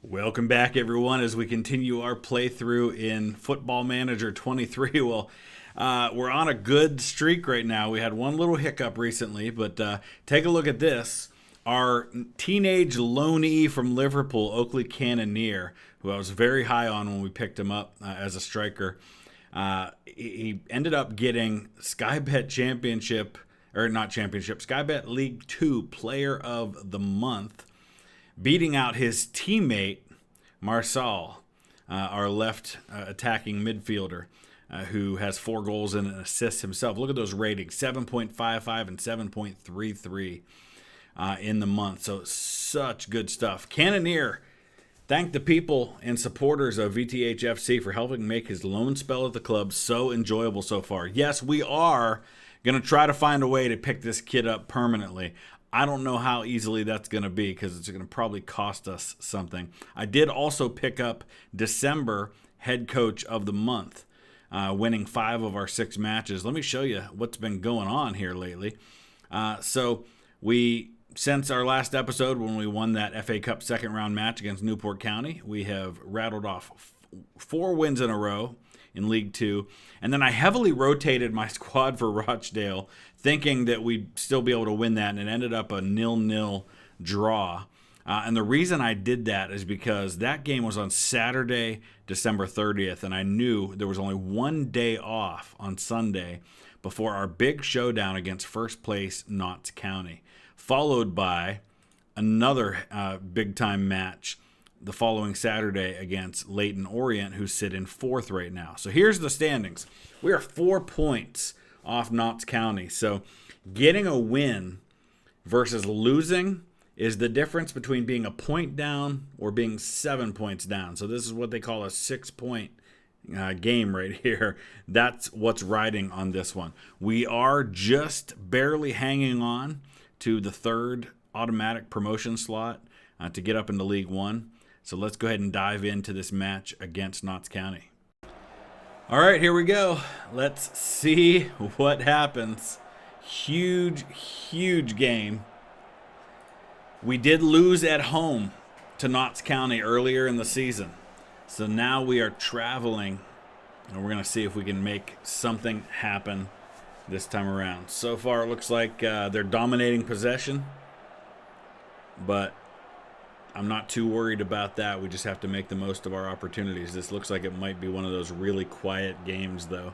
Welcome back, everyone, as we continue our playthrough in Football Manager 23. Well, we're on a good streak right now. We had one little hiccup recently, but take a look at this. Our teenage loanee from Liverpool, Oakley Cannoneer, who I was very high on when we picked him up as a striker, he ended up getting Sky Bet League 2 Player of the Month, beating out his teammate, Marçal, our left attacking midfielder, who has 4 goals and an assist himself. Look at those ratings, 7.55 and 7.33 in the month. So such good stuff. Cannoneer thanked the people and supporters of VTH FC for helping make his loan spell at the club so enjoyable so far. Yes, we are going to try to find a way to pick this kid up permanently. I don't know how easily that's going to be because it's going to probably cost us something. I did also pick up December head coach of the month, winning 5 of our 6 matches. Let me show you what's been going on here lately. Since our last episode when we won that FA Cup second round match against Newport County, we have rattled off 4 wins in a row in League 2. And then I heavily rotated my squad for Rochdale, thinking that we'd still be able to win that, and it ended up a 0-0 draw. And the reason I did that is because that game was on Saturday, December 30th, and I knew there was only one day off on Sunday before our big showdown against first place Notts County, followed by another big-time match the following Saturday against Leighton Orient, who sit in 4th right now. So here's the standings. We are 4 points off Notts County. So getting a win versus losing is the difference between being a point down or being 7 points down. So this is what they call a 6-point game right here. That's what's riding on this one. We are just barely hanging on to the 3rd automatic promotion slot to get up into League 1. So let's go ahead and dive into this match against Notts County. All right, here we go. Let's see what happens. Huge, huge game. We did lose at home to Notts County earlier in the season. So now we are traveling, and we're going to see if we can make something happen this time around. So far, it looks like they're dominating possession, but I'm not too worried about that. We just have to make the most of our opportunities. This looks like it might be one of those really quiet games, though.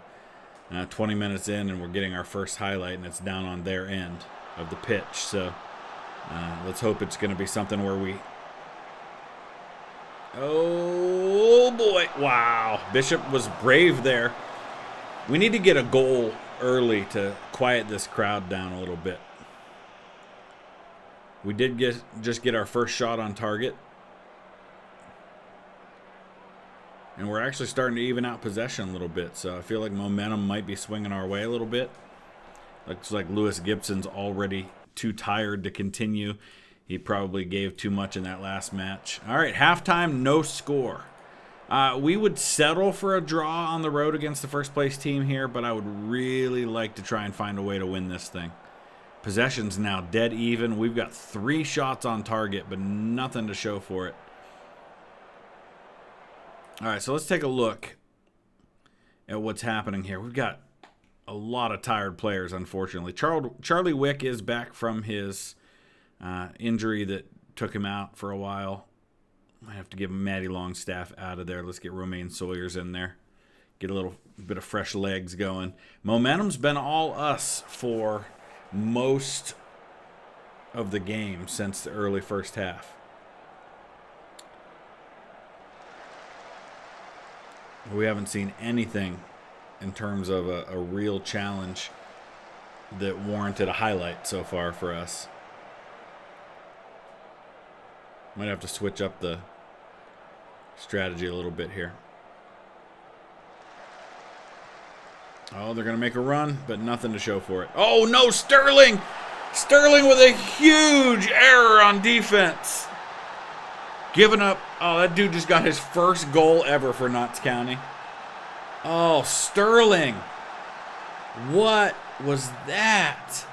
20 minutes in, and we're getting our first highlight, and it's down on their end of the pitch. So let's hope it's going to be something where we... Oh, boy. Wow. Bishop was brave there. We need to get a goal early to quiet this crowd down a little bit. We did just get our first shot on target. And we're actually starting to even out possession a little bit. So I feel like momentum might be swinging our way a little bit. Looks like Lewis Gibson's already too tired to continue. He probably gave too much in that last match. All right, halftime, no score. We would settle for a draw on the road against the first place team here, but I would really like to try and find a way to win this thing. Possession's now dead even. We've got 3 shots on target, but nothing to show for it. All right, so let's take a look at what's happening here. We've got a lot of tired players, unfortunately. Charlie Wick is back from his injury that took him out for a while. I have to give Matty Longstaff out of there. Let's get Romaine Sawyers in there. Get a little bit of fresh legs going. Momentum's been all us for most of the game since the early first half. We haven't seen anything in terms of a real challenge that warranted a highlight so far for us. Might have to switch up the strategy a little bit here. Oh, they're going to make a run, but nothing to show for it. Oh, no, Sterling! Sterling with a huge error on defense. Giving up. Oh, that dude just got his first goal ever for Notts County. Oh, Sterling. What was that?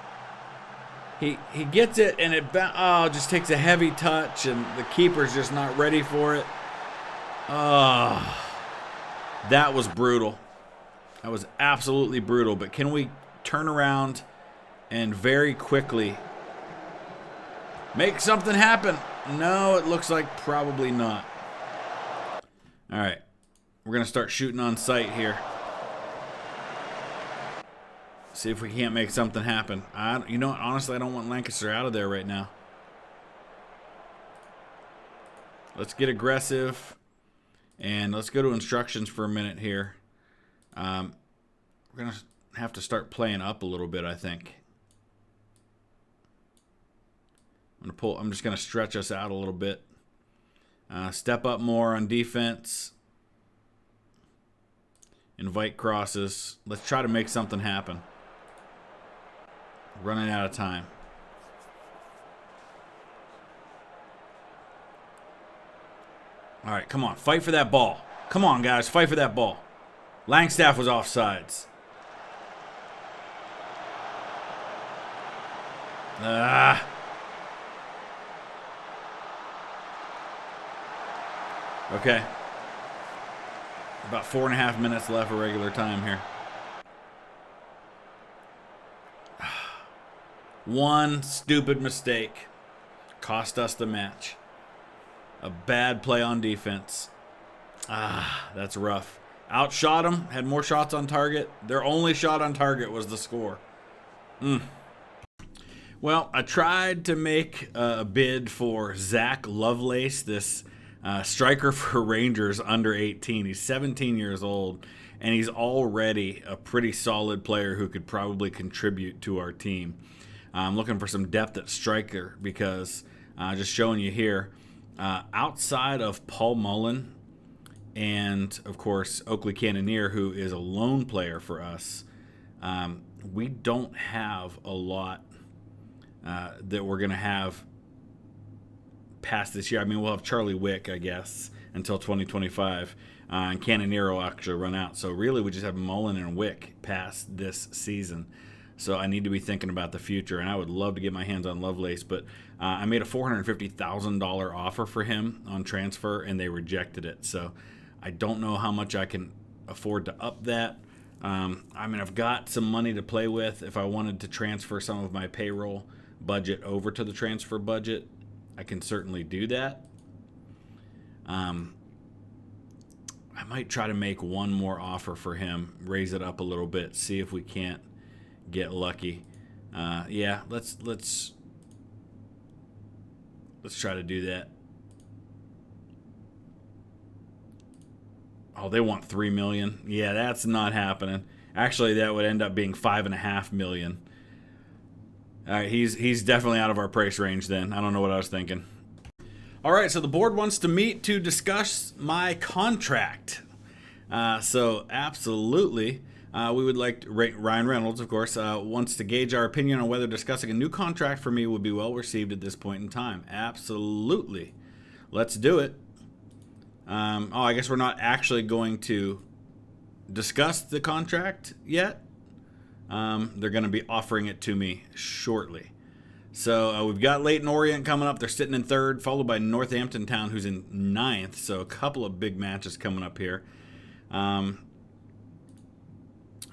He gets it, and it just takes a heavy touch, and the keeper's just not ready for it. Oh, that was brutal. That was absolutely brutal. But can we turn around and very quickly make something happen? No, it looks like probably not. All right. We're going to start shooting on sight here. See if we can't make something happen. You know what? Honestly, I don't want Lancaster out of there right now. Let's get aggressive. And let's go to instructions for a minute here. We're going to have to start playing up a little bit, I think. I'm just going to stretch us out a little bit. Step up more on defense. Invite crosses. Let's try to make something happen. Running out of time. All right, come on. Fight for that ball. Come on, guys. Fight for that ball. Langstaff was offsides. Okay. About 4.5 minutes left of regular time here. One stupid mistake cost us the match. A bad play on defense. That's rough. Outshot them, had more shots on target. Their only shot on target was the score. Well, I tried to make a bid for Zach Lovelace, this striker for Rangers under 18. He's 17 years old, and he's already a pretty solid player who could probably contribute to our team. I'm looking for some depth at striker because, just showing you here, outside of Paul Mullen and, of course, Oakley Cannoneer, who is a lone player for us, we don't have a lot that we're going to have past this year. I mean, we'll have Charlie Wick, I guess, until 2025, and Cannoneer will actually run out. So really, we just have Mullen and Wick past this season. So I need to be thinking about the future, and I would love to get my hands on Lovelace, but I made a $450,000 offer for him on transfer, and they rejected it. So I don't know how much I can afford to up that. I mean, I've got some money to play with. If I wanted to transfer some of my payroll budget over to the transfer budget, I can certainly do that. I might try to make one more offer for him, raise it up a little bit, see if we can't get lucky. Yeah, let's try to do that. Oh, they want $3 million. Yeah, that's not happening. Actually, that would end up being $5.5 million. All right, he's definitely out of our price range then. I don't know what I was thinking. All right, so the board wants to meet to discuss my contract. So absolutely, we would like to, Ryan Reynolds, of course, wants to gauge our opinion on whether discussing a new contract for me would be well received at this point in time. Absolutely. Let's do it. I guess we're not actually going to discuss the contract yet. They're going to be offering it to me shortly. So we've got Leighton Orient coming up. They're sitting in third, followed by Northampton Town, who's in ninth. So a couple of big matches coming up here.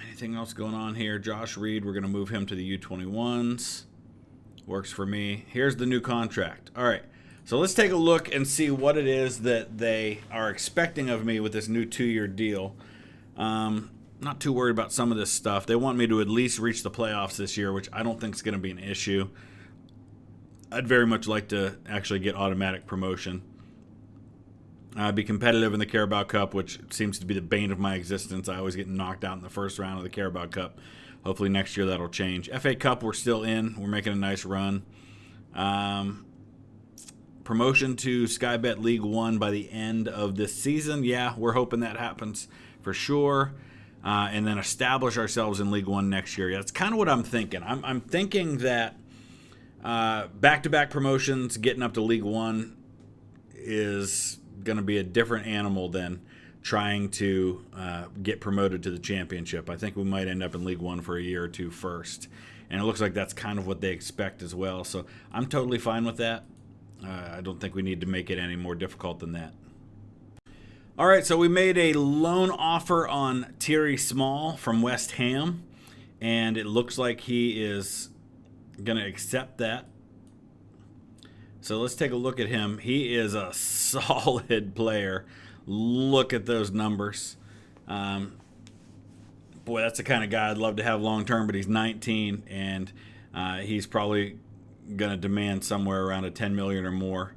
Anything else going on here? Josh Reed, we're going to move him to the U21s. Works for me. Here's the new contract. All right. So let's take a look and see what it is that they are expecting of me with this new 2-year deal. Not too worried about some of this stuff. They want me to at least reach the playoffs this year, which I don't think is going to be an issue. I'd very much like to actually get automatic promotion. Be competitive in the Carabao Cup, which seems to be the bane of my existence. I always get knocked out in the first round of the Carabao Cup. Hopefully next year that'll change. FA Cup, we're still in. We're making a nice run. Promotion to Sky Bet League One by the end of this season. Yeah, we're hoping that happens for sure. And then establish ourselves in League One next year. Yeah, that's kind of what I'm thinking. I'm thinking that back-to-back promotions, getting up to League One is going to be a different animal than trying to get promoted to the championship. I think we might end up in League One for a year or two first. And it looks like that's kind of what they expect as well. So I'm totally fine with that. I don't think we need to make it any more difficult than that. All right, so we made a loan offer on Thierry Small from West Ham, and it looks like he is going to accept that. So let's take a look at him. He is a solid player. Look at those numbers. Boy, that's the kind of guy I'd love to have long term, but he's 19, and he's probably going to demand somewhere around a $10 million or more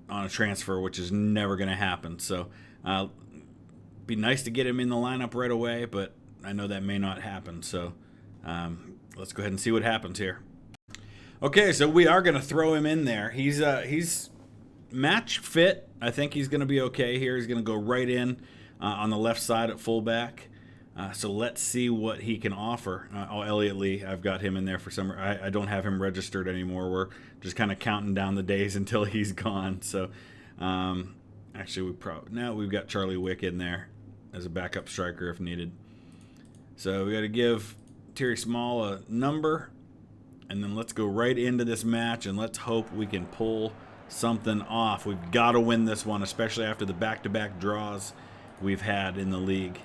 on a transfer, which is never going to happen. So be nice to get him in the lineup right away, but I know that may not happen. So let's go ahead and see what happens here. Okay, so we are going to throw him in there. He's match fit. I think he's going to be okay here. He's going to go right in on the left side at fullback. So let's see what he can offer. Elliot Lee, I've got him in there for some. I don't have him registered anymore. We're just kind of counting down the days until he's gone. So actually, we've got Charlie Wick in there as a backup striker if needed. So we got to give Thierry Small a number, and then let's go right into this match, and let's hope we can pull something off. We've got to win this one, especially after the back-to-back draws we've had in the league.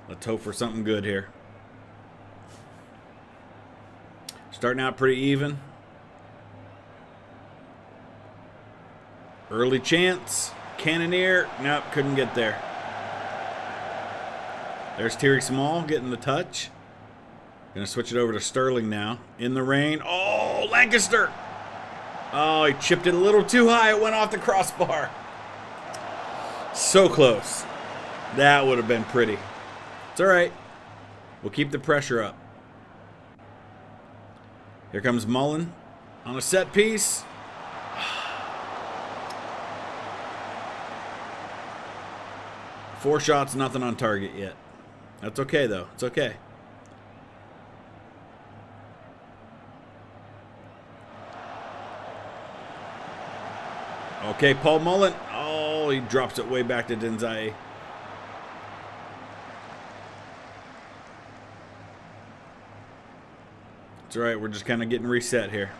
Let's hope for something good here. Starting out pretty even. Early chance. Cannoneer. Nope, couldn't get there. There's Thierry Small getting the touch. Going to switch it over to Sterling now. In the rain. Oh, Lancaster. Oh, he chipped it a little too high. It went off the crossbar. So close. That would have been pretty. It's all right. We'll keep the pressure up. Here comes Mullen on a set piece. 4 shots, nothing on target yet. That's okay, though. It's okay. Okay, Paul Mullen. Oh, he drops it way back to Denzai. It's all right. We're just kind of getting reset here.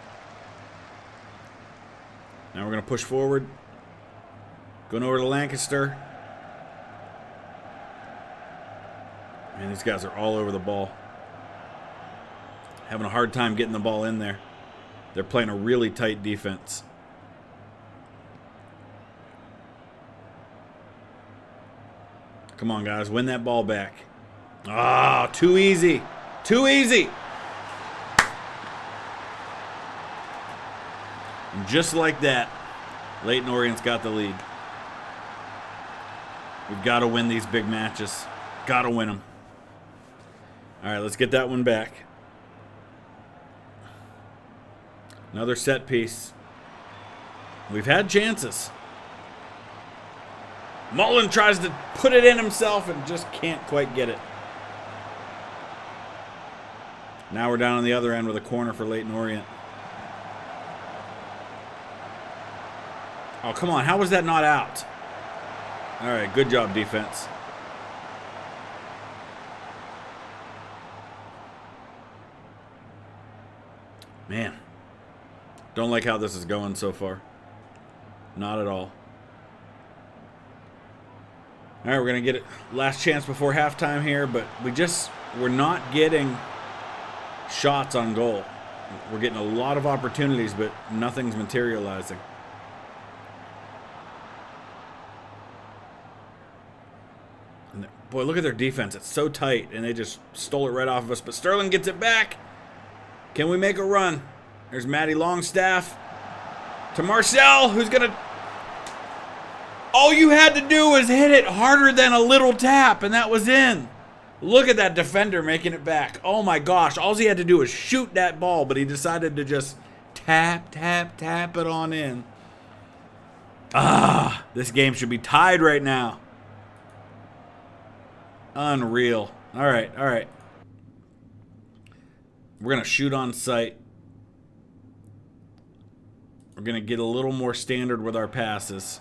Now we're going to push forward. Going over to Lancaster. Man, these guys are all over the ball. Having a hard time getting the ball in there. They're playing a really tight defense. Come on, guys. Win that ball back. Ah, too easy. Too easy. And just like that, Leighton Orient's got the lead. We've got to win these big matches. Got to win them. All right, let's get that one back. Another set piece. We've had chances. Mullen tries to put it in himself and just can't quite get it. Now we're down on the other end with a corner for Leighton Orient. Oh, come on. How was that not out? All right, good job, defense. Man, don't like how this is going so far. Not at all. All right, we're going to get it last chance before halftime here, but we're not getting shots on goal. We're getting a lot of opportunities, but nothing's materializing. And boy, look at their defense. It's so tight, and they just stole it right off of us. But Sterling gets it back. Can we make a run? There's Matty Longstaff to Marcel, who's going to... All you had to do was hit it harder than a little tap, and that was in. Look at that defender making it back. Oh, my gosh. All he had to do was shoot that ball, but he decided to just tap it on in. Ah, this game should be tied right now. Unreal. All right. We're going to shoot on sight. We're going to get a little more standard with our passes.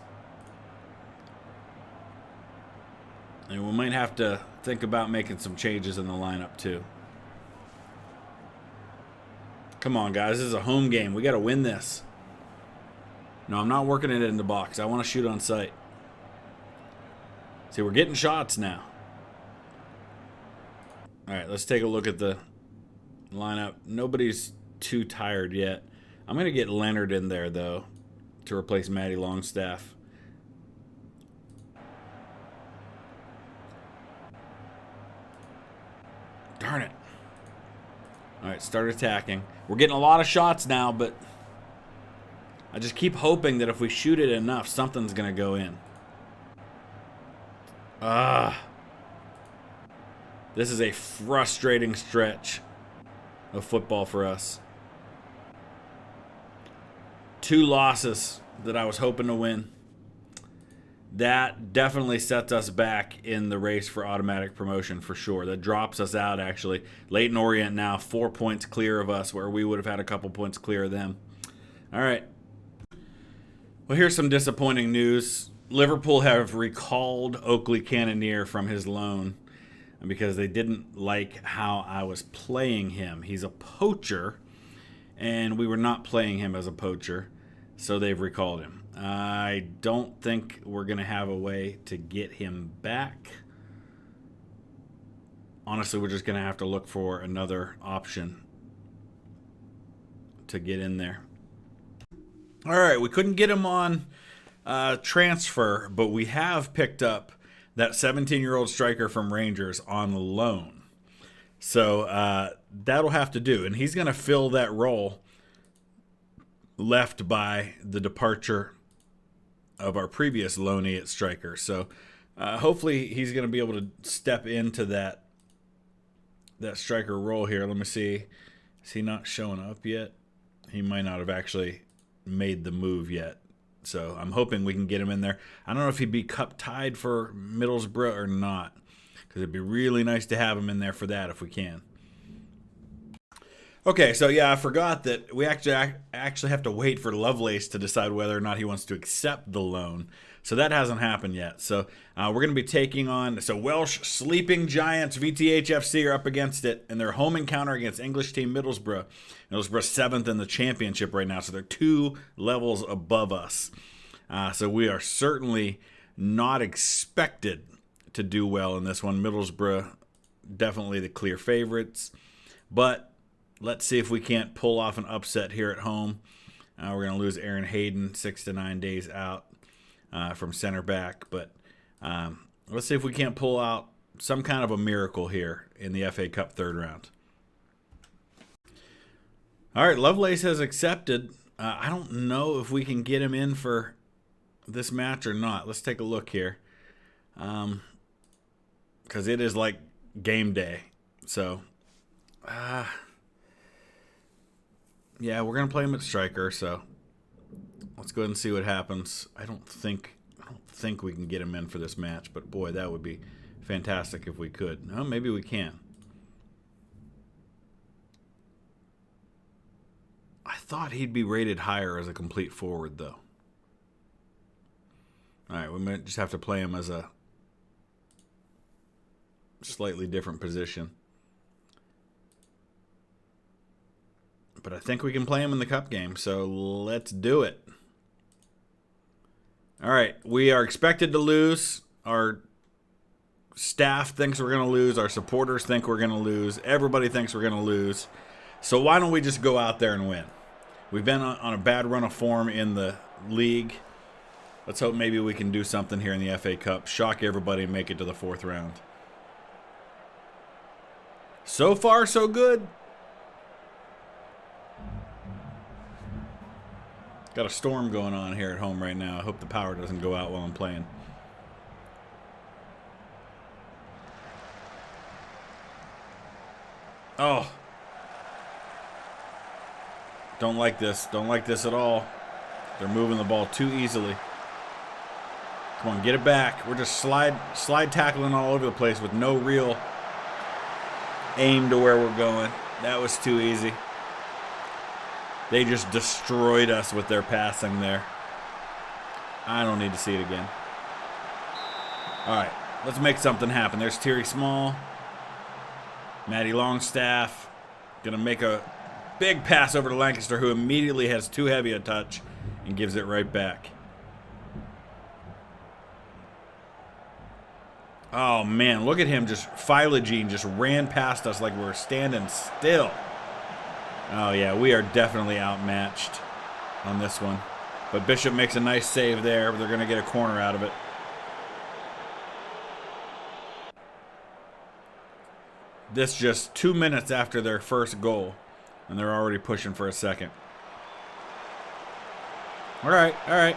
And we might have to think about making some changes in the lineup too. Come on, guys. This is a home game. We got to win this. No, I'm not working it in the box. I want to shoot on sight. See, we're getting shots now. All right, let's take a look at the lineup. Nobody's too tired yet. I'm going to get Leonard in there, though, to replace Matty Longstaff. Darn it. All right, start attacking. We're getting a lot of shots now, but I just keep hoping that if we shoot it enough, something's going to go in. This is a frustrating stretch of football for us. 2 losses that I was hoping to win. That definitely sets us back in the race for automatic promotion for sure. That drops us out, actually. Leighton Orient now 4 points clear of us, where we would have had a couple points clear of them. All right. Well, here's some disappointing news. Liverpool have recalled Oakley Cannoneer from his loan because they didn't like how I was playing him. He's a poacher, and we were not playing him as a poacher, so they've recalled him. I don't think we're going to have a way to get him back. Honestly, we're just going to have to look for another option to get in there. All right, we couldn't get him on transfer, but we have picked up that 17-year-old striker from Rangers on loan. So that'll have to do. And he's going to fill that role left by the departure of our previous loanee at striker. So hopefully he's going to be able to step into that striker role here. Let me see. Is he not showing up yet? He might not have actually made the move yet. So I'm hoping we can get him in there. I don't know if he'd be cup tied for Middlesbrough or not, because it'd be really nice to have him in there for that if we can. Okay, so yeah, I forgot that we actually have to wait for Lovelace to decide whether or not he wants to accept the loan. So that hasn't happened yet. So we're going to be taking on, so Welsh Sleeping Giants, VTH FC are up against it, and their home encounter against English team Middlesbrough. Middlesbrough 7th in the championship right now, so they're 2 levels above us. So we are certainly not expected to do well in this one. Middlesbrough, definitely the clear favorites. But let's see if we can't pull off an upset here at home. We're going to lose Aaron Hayden 6 to 9 days out from center back. But let's see if we can't pull out some kind of a miracle here in the FA Cup third round. All right, Lovelace has accepted. I don't know if we can get him in for this match or not. Let's take a look here. Because it is like game day. So, yeah, we're going to play him at striker, so let's go ahead and see what happens. I don't think we can get him in for this match, but boy, that would be fantastic if we could. No, maybe we can. I thought he'd be rated higher as a complete forward, though. All right, we might just have to play him as a slightly different position. But I think we can play him in the cup game, so let's do it. All right, we are expected to lose. Our staff thinks we're going to lose. Our supporters think we're going to lose. Everybody thinks we're going to lose. So why don't we just go out there and win? We've been on a bad run of form in the league. Let's hope maybe we can do something here in the FA Cup, shock everybody, and make it to the 4th round. So far, so good. Got a storm going on here at home right now. I hope the power doesn't go out while I'm playing. Oh. Don't like this. Don't like this at all. They're moving the ball too easily. Come on, get it back. We're just slide tackling all over the place with no real aim to where we're going. That was too easy. They just destroyed us with their passing there. I don't need to see it again. All right, Let's make something happen. There's Terry Small. Matty Longstaff. Going to make a big pass over to Lancaster, who immediately has too heavy a touch and gives it right back. Oh, man. Look at him. Just Philogene just ran past us like we were standing still. Oh, yeah. We are definitely outmatched on this one. But Bishop makes a nice save there. But they're going to get a corner out of it. This just 2 minutes after their first goal. And they're already pushing for a second. All right, all right.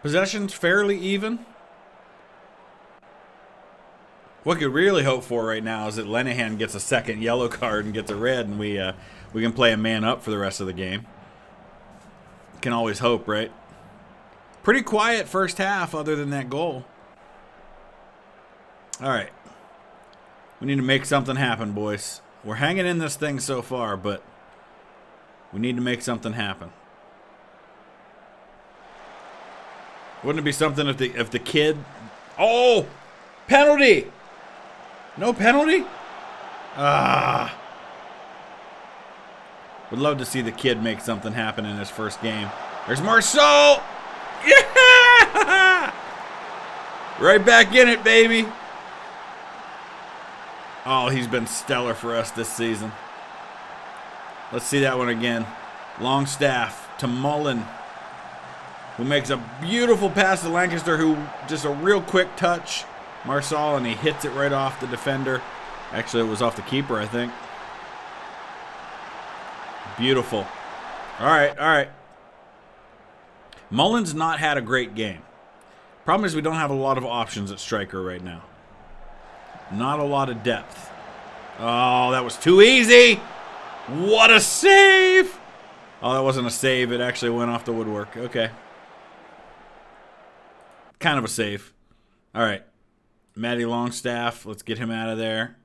Possession's fairly even. What we could really hope for right now is that Lenihan gets a second yellow card and gets a red, and we can play a man up for the rest of the game. Can always hope, right? Pretty quiet first half other than that goal. All right. We need to make something happen, boys. We're hanging in this thing so far, but we need to make something happen. Wouldn't it be something if the kid... Oh! Penalty! No penalty? Ah. Would love to see the kid make something happen in his first game. There's Marceau! Yeah! Right back in it, baby. Oh, he's been stellar for us this season. Let's see that one again. Longstaff to Mullen, who makes a beautiful pass to Lancaster, who just a real quick touch. Marceau, and he hits it right off the defender. Actually, it was off the keeper, I think. Beautiful. All right, all right. Mullen's not had a great game. Problem is we don't have a lot of options at striker right now. Not a lot of depth. Oh, that was too easy. What a save. Oh, that wasn't a save. It actually went off the woodwork. Okay. Kind of a save. All right. Matty Longstaff. Let's get him out of there.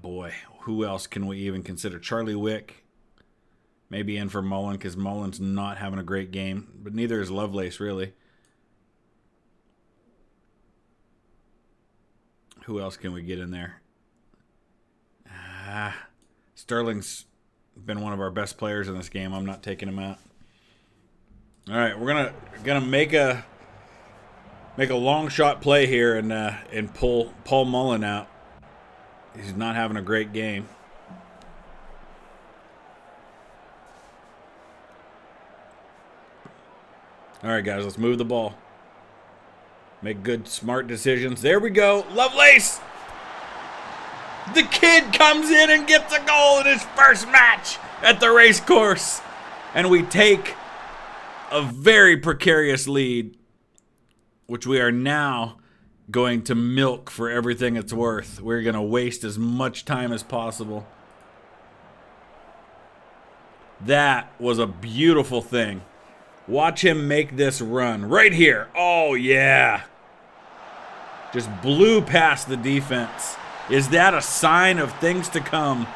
Boy. Who else can we even consider? Charlie Wick. Maybe in for Mullen, because Mullen's not having a great game. But neither is Lovelace, really. Who else can we get in there? Sterling's been one of our best players in this game. I'm not taking him out. All right, we're gonna make a long shot play here and pull Paul Mullen out. He's not having a great game. All right, guys, let's move the ball. Make good, smart decisions. There we go. Lovelace! The kid comes in and gets a goal in his first match at the race course. And we take a very precarious lead, which we are now going to milk for everything it's worth. We're going to waste as much time as possible. That was a beautiful thing. Watch him make this run right here. Oh, yeah. Just blew past the defense. Is that a sign of things to come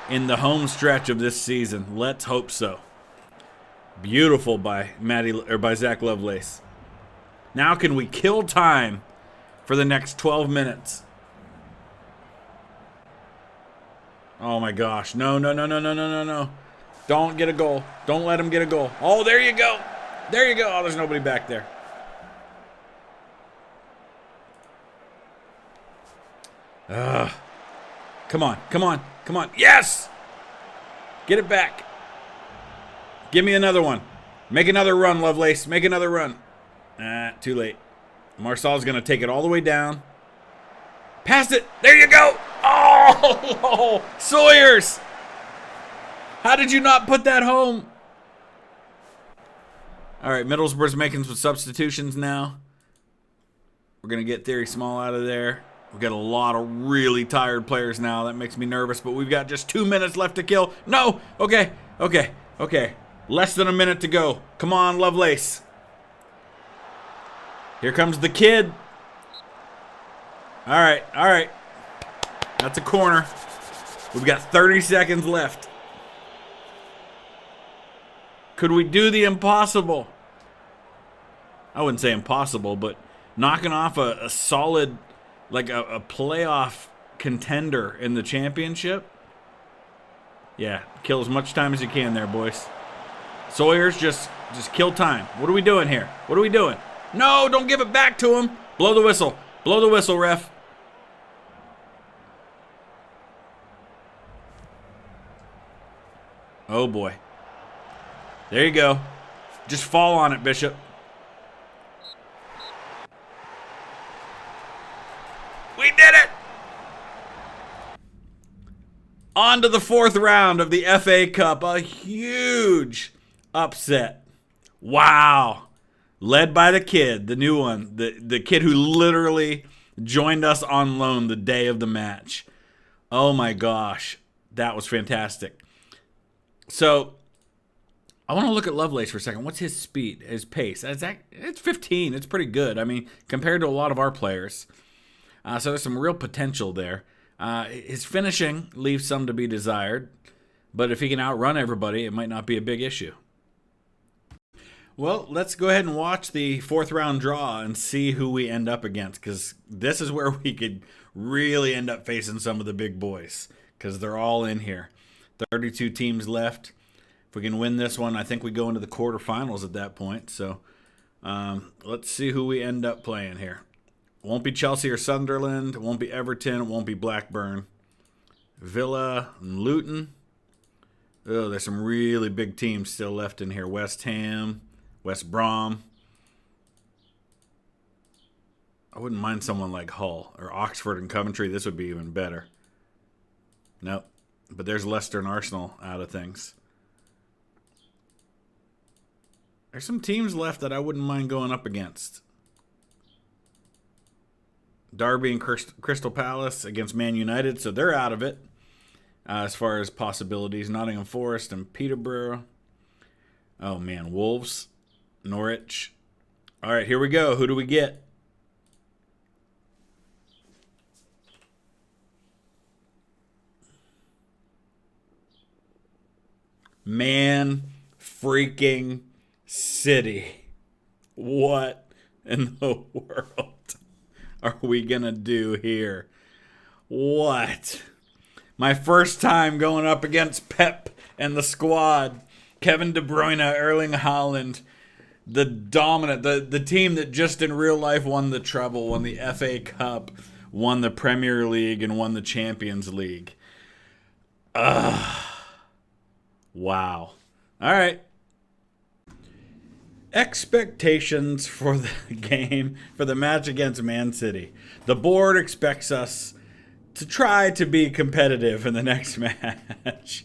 in the home stretch of this season? Let's hope so. Beautiful by Zach Lovelace. Now can we kill time for the next 12 minutes? Oh, my gosh. No, no, no, no, no, no, no, no. Don't get a goal. Don't let him get a goal. Oh, there you go. There you go. Oh, there's nobody back there. Come on. Come on. Come on. Yes! Get it back. Give me another one. Make another run, Lovelace. Make another run. Too late. Marcel's going to take it all the way down. Pass it. There you go. Oh, Sawyers. How did you not put that home? All right, Middlesbrough's making some substitutions now. We're going to get Theory Small out of there. We've got a lot of really tired players now. That makes me nervous, but we've got just 2 minutes left to kill. No! Okay. Less than a minute to go. Come on, Lovelace. Here comes the kid. All right. That's a corner. We've got 30 seconds left. Could we do the impossible? I wouldn't say impossible, but knocking off a solid, like a playoff contender in the championship? Yeah, kill as much time as you can there, boys. Sawyers, just kill time. What are we doing here? What are we doing? No, don't give it back to him. Blow the whistle. Blow the whistle, ref. Oh, boy. There you go. Just fall on it, Bishop. We did it! On to the fourth round of the FA Cup. A huge upset. Wow. Led by the kid, the new one. The kid who literally joined us on loan the day of the match. Oh my gosh. That was fantastic. So, I want to look at Lovelace for a second. What's his speed, his pace? It's 15. It's pretty good. I mean, compared to a lot of our players. So there's some real potential there. His finishing leaves some to be desired. But if he can outrun everybody, it might not be a big issue. Well, let's go ahead and watch the fourth round draw and see who we end up against. Because this is where we could really end up facing some of the big boys. Because they're all in here. 32 teams left. If we can win this one, I think we go into the quarterfinals at that point. So let's see who we end up playing here. It won't be Chelsea or Sunderland. It won't be Everton. It won't be Blackburn. Villa and Luton. Oh, there's some really big teams still left in here. West Ham, West Brom. I wouldn't mind someone like Hull or Oxford and Coventry. This would be even better. Nope. But there's Leicester and Arsenal out of things. There's some teams left that I wouldn't mind going up against. Derby and Crystal Palace against Man United, so they're out of it as far as possibilities. Nottingham Forest and Peterborough. Oh, man. Wolves, Norwich. All right, here we go. Who do we get? Man freaking City. What in the world are we going to do here? What? My first time going up against Pep and the squad. Kevin De Bruyne, Erling Haaland. The dominant, the team that just in real life won the treble, won the FA Cup, won the Premier League, and won the Champions League. Wow. All right. Expectations for the game, for the match against Man City. The board expects us to try to be competitive in the next match.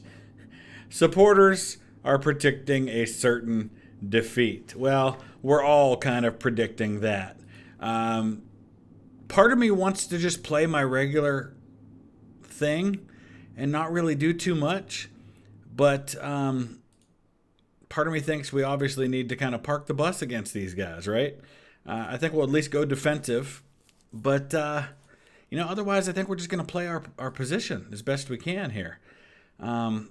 Supporters are predicting a certain defeat. Well, we're all kind of predicting that. Part of me wants to just play my regular thing and not really do too much. But part of me thinks we obviously need to kind of park the bus against these guys, right? I think we'll at least go defensive. But, otherwise I think we're just going to play our position as best we can here. I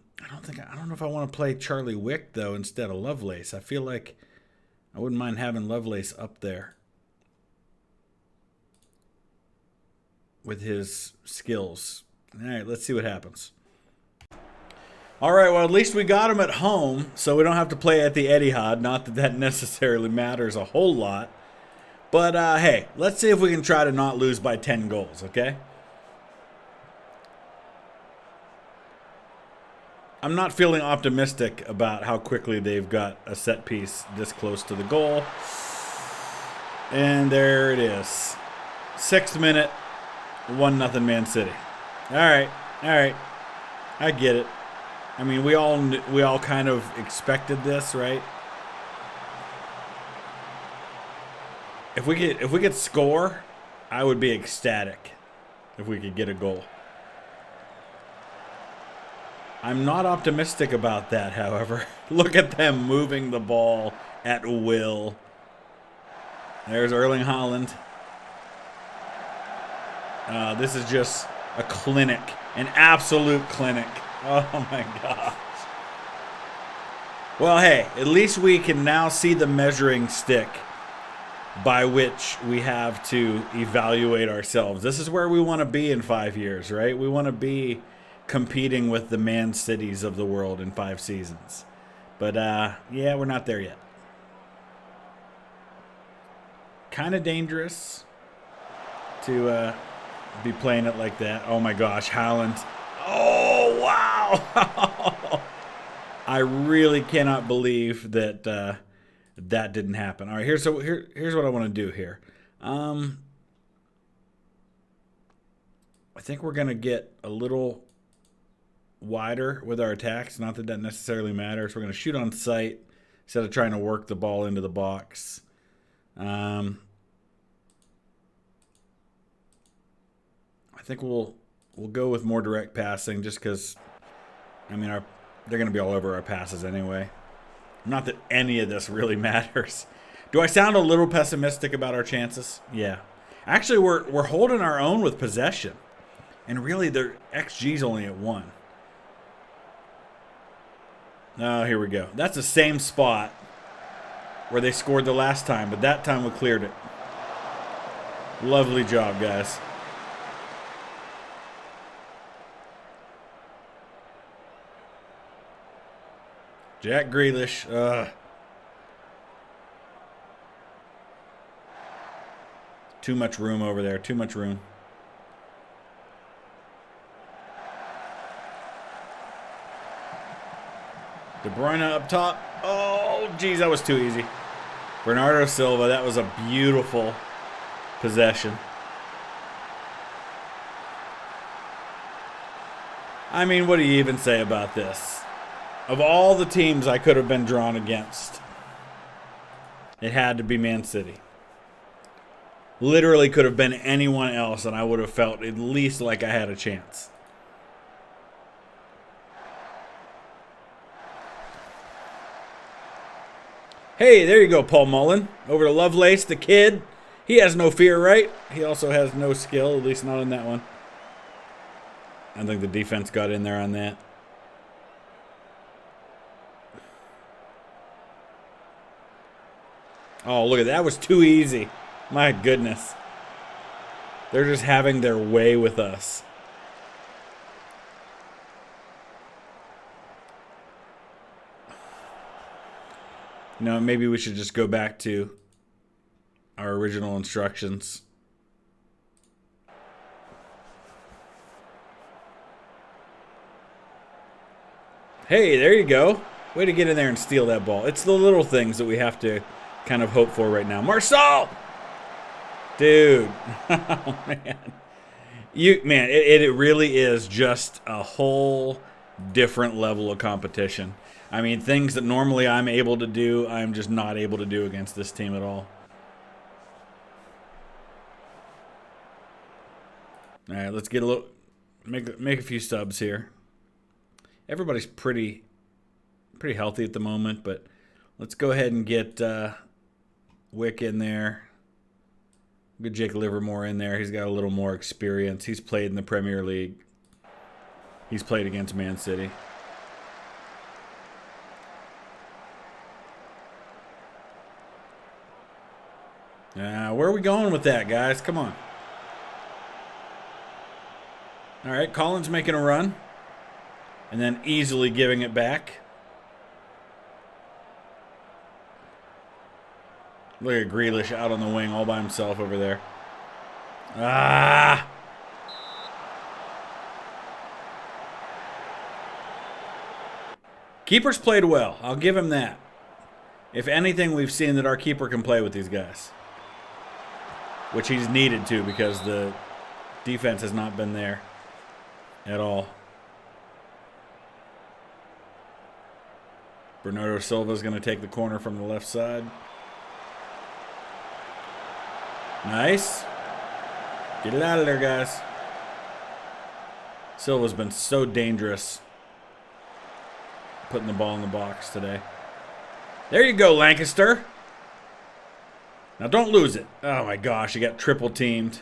don't know if I want to play Charlie Wick, though, instead of Lovelace. I feel like I wouldn't mind having Lovelace up there with his skills. All right, let's see what happens. All right, well, at least we got him at home, so we don't have to play at the Etihad. Not that that necessarily matters a whole lot. But, hey, let's see if we can try to not lose by 10 goals, okay? I'm not feeling optimistic about how quickly they've got a set piece this close to the goal. And there it is. 6th minute, 1-0 Man City. All right. I get it. I mean, we all kind of expected this, right? If we could score, I would be ecstatic if we could get a goal. I'm not optimistic about that, however. Look at them moving the ball at will. There's Erling Haaland. This is just a clinic, an absolute clinic. Oh my gosh. Well, hey, at least we can now see the measuring stick by which we have to evaluate ourselves. This is where we want to be in 5 years, right? We want to be competing with the Man Cities of the world in 5 seasons. But, yeah, we're not there yet. Kind of dangerous to be playing it like that. Oh, my gosh, Howland. Oh, wow. I really cannot believe that that didn't happen. All right, here's what I want to do here. I think we're going to get a little wider with our attacks. Not that that necessarily matters. We're going to shoot on sight instead of trying to work the ball into the box. I think we'll go with more direct passing just because, I mean, they're going to be all over our passes anyway. Not that any of this really matters. Do I sound a little pessimistic about our chances? Yeah. Actually, we're holding our own with possession. And really, their XG's only at 1. Oh, here we go. That's the same spot where they scored the last time, but that time we cleared it. Lovely job, guys. Jack Grealish. Too much room over there. Too much room. De Bruyne up top. Oh, geez, that was too easy. Bernardo Silva. That was a beautiful possession. I mean, what do you even say about this? Of all the teams I could have been drawn against, it had to be Man City. Literally could have been anyone else, and I would have felt at least like I had a chance. Hey, there you go, Paul Mullen. Over to Lovelace, the kid. He has no fear, right? He also has no skill, at least not in that one. I think the defense got in there on that. Oh, look at that. That was too easy. My goodness. They're just having their way with us. You know, maybe we should just go back to our original instructions. Hey, there you go. Way to get in there and steal that ball. It's the little things that we have to kind of hope for right now. Marcel! Dude. Oh, man. It really is just a whole different level of competition. I mean, things that normally I'm able to do, I'm just not able to do against this team at all. All right, let's get a little, make a few subs here. Everybody's pretty healthy at the moment, but let's go ahead and get Wick in there. Get Jake Livermore in there. He's got a little more experience. He's played in the Premier League. He's played against Man City. Where are we going with that, guys? Come on. All right, Collins making a run. And then easily giving it back. Look at Grealish out on the wing all by himself over there. Ah! Keeper's played well. I'll give him that. If anything, we've seen that our keeper can play with these guys. Which he's needed to because the defense has not been there at all. Bernardo Silva is going to take the corner from the left side. Nice. Get it out of there, guys. Silva's been so dangerous putting the ball in the box today. There you go, Lancaster. Now don't lose it. Oh my gosh, he got triple teamed.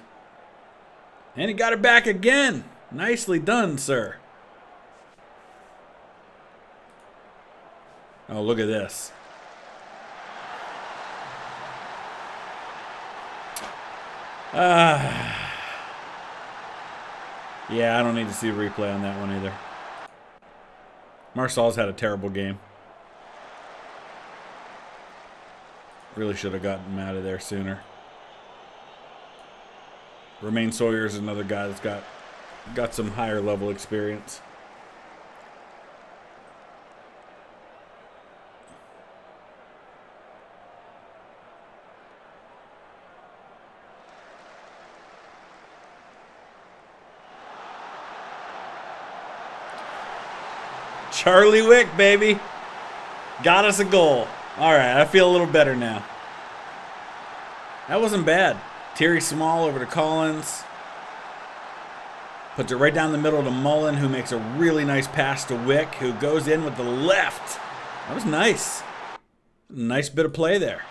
And he got it back again. Nicely done, sir. Oh, look at this. Yeah, I don't need to see a replay on that one either. Marsal's had a terrible game. Really should have gotten him out of there sooner. Romain Sawyer's another guy that's got some higher level experience. Charlie Wick, baby. Got us a goal. All right, I feel a little better now. That wasn't bad. Thierry Small over to Collins. Puts it right down the middle to Mullen, who makes a really nice pass to Wick, who goes in with the left. That was nice. Nice bit of play there.